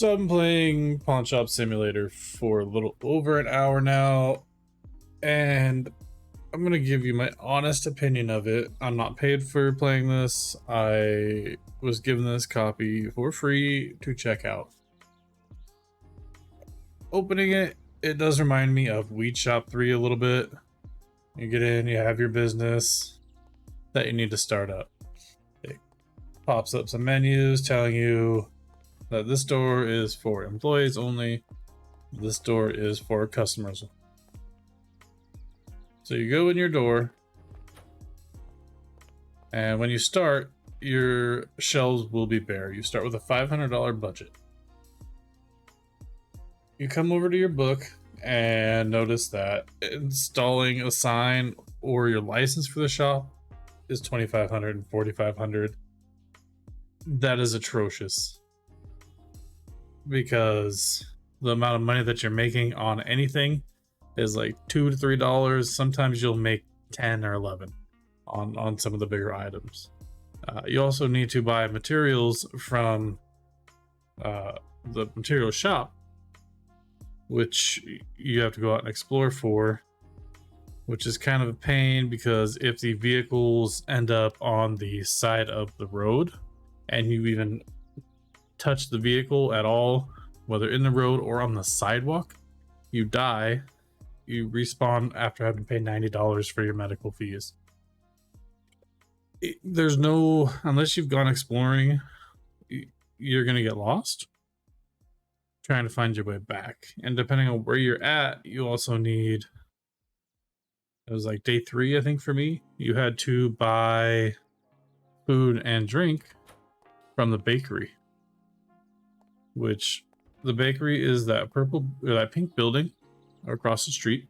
So I'm playing Pawn Shop Simulator for a little over an hour now, and I'm gonna give you my honest opinion of it. I'm not paid for playing this. I was given this copy for free to check out. Opening it, it does remind me of Weed Shop 3 a little bit. You get in, you have your business that you need to start up. It pops up some menus telling you that this door is for employees only, this door is for customers. So you go in your door, and when you start, your shelves will be bare. You start with a $500 budget. You come over to your book and notice that installing a sign or your license for the shop is $2,500 and $4,500. That is atrocious, because the amount of money that you're making on anything is like $2 to $3. Sometimes you'll make 10 or 11 on some of the bigger items. You also need to buy materials from the material shop, which you have to go out and explore for, which is kind of a pain, because if the vehicles end up on the side of the road and you even touch the vehicle at all, whether in the road or on the sidewalk, you die. You respawn after having paid $90 for your medical fees. There's no, unless you've gone exploring, you're gonna get lost trying to find your way back. And depending on where you're at, you also need, it was like day 3 I think for me, you had to buy food and drink from the bakery, which the bakery is that pink building across the street,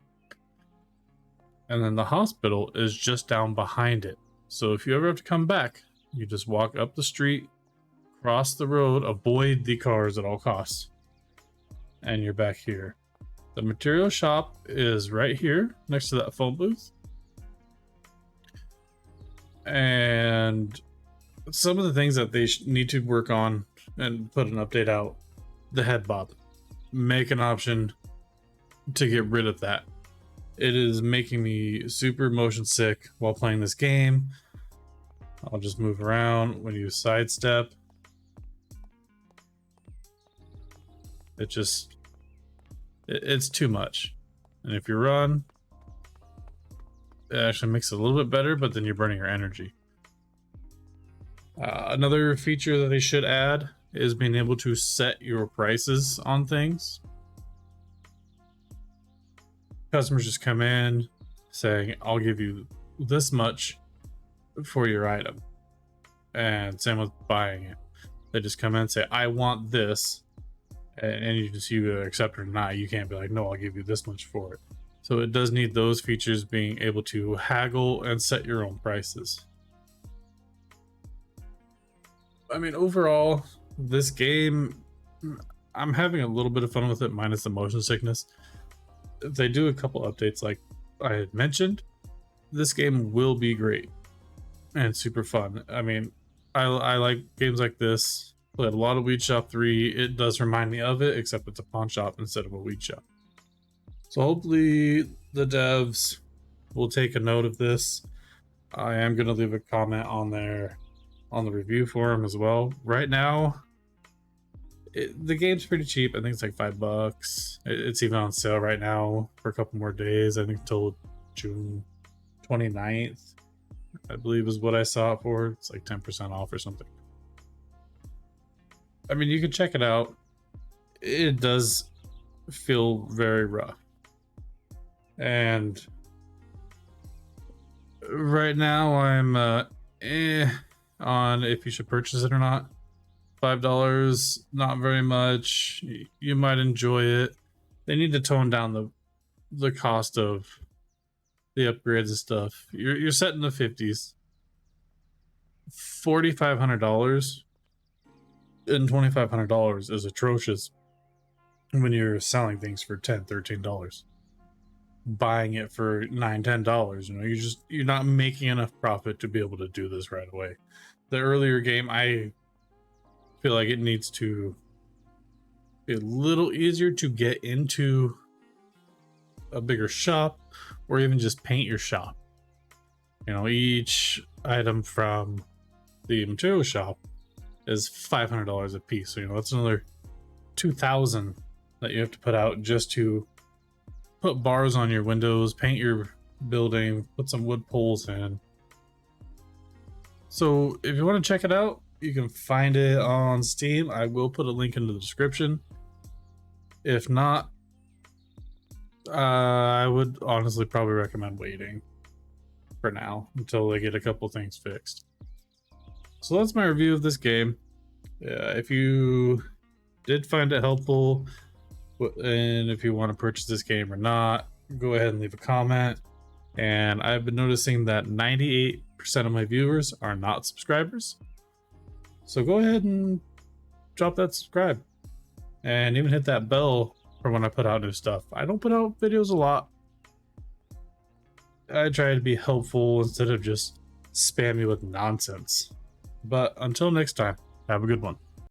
and then the hospital is just down behind it. So if you ever have to come back, you just walk up the street, cross the road, avoid the cars at all costs, and you're back here. The material shop is right here next to that phone booth. And some of the things that they need to work on and put an update out: the head bob. Make an option to get rid of that. It is making me super motion sick while playing this game. I'll just move around. When you sidestep, it's too much. And if you run, it actually makes it a little bit better, but then you're burning your energy. Another feature that they should add is being able to set your prices on things. Customers just come in saying, I'll give you this much for your item. And same with buying it. They just come in and say, I want this. And you just either accept or not. You can't be like, no, I'll give you this much for it. So it does need those features, being able to haggle and set your own prices. I mean, overall, this game, I'm having a little bit of fun with it, minus the motion sickness. If they do a couple updates like I had mentioned, this game will be great and super fun. I mean, I like games like this. Played a lot of Weed Shop 3. It does remind me of it, except it's a pawn shop instead of a weed shop. So hopefully the devs will take a note of this. I am going to leave a comment on there on the review forum as well. Right now, the game's pretty cheap. I think it's like $5. It's even on sale right now for a couple more days. I think until June 29th, I believe is what I saw it for. It's like 10% off or something. I mean, you can check it out. It does feel very rough. And right now I'm on if you should purchase it or not. $5, not very much. You might enjoy it. They need to tone down the cost of the upgrades and stuff. You're set in the 50s. $4,500 and $2,500 is atrocious when you're selling things for $10, $13. Buying it for $9, $10, you know, you're not making enough profit to be able to do this right away. The earlier game, I feel like it needs to be a little easier to get into a bigger shop, or even just paint your shop. You know, each item from the material shop is $500 a piece, so you know that's another $2,000 that you have to put out just to put bars on your windows, paint your building, put some wood poles in. So if you want to check it out, you can find it on Steam. I will put a link in the description. If not, I would honestly probably recommend waiting for now until they get a couple things fixed. So that's my review of this game. If you did find it helpful, and if you want to purchase this game or not, go ahead and leave a comment. And I've been noticing that 98% of my viewers are not subscribers, so go ahead and drop that subscribe and even hit that bell for when I put out new stuff. I don't put out videos a lot. I try to be helpful instead of just spam you with nonsense. But until next time, have a good one.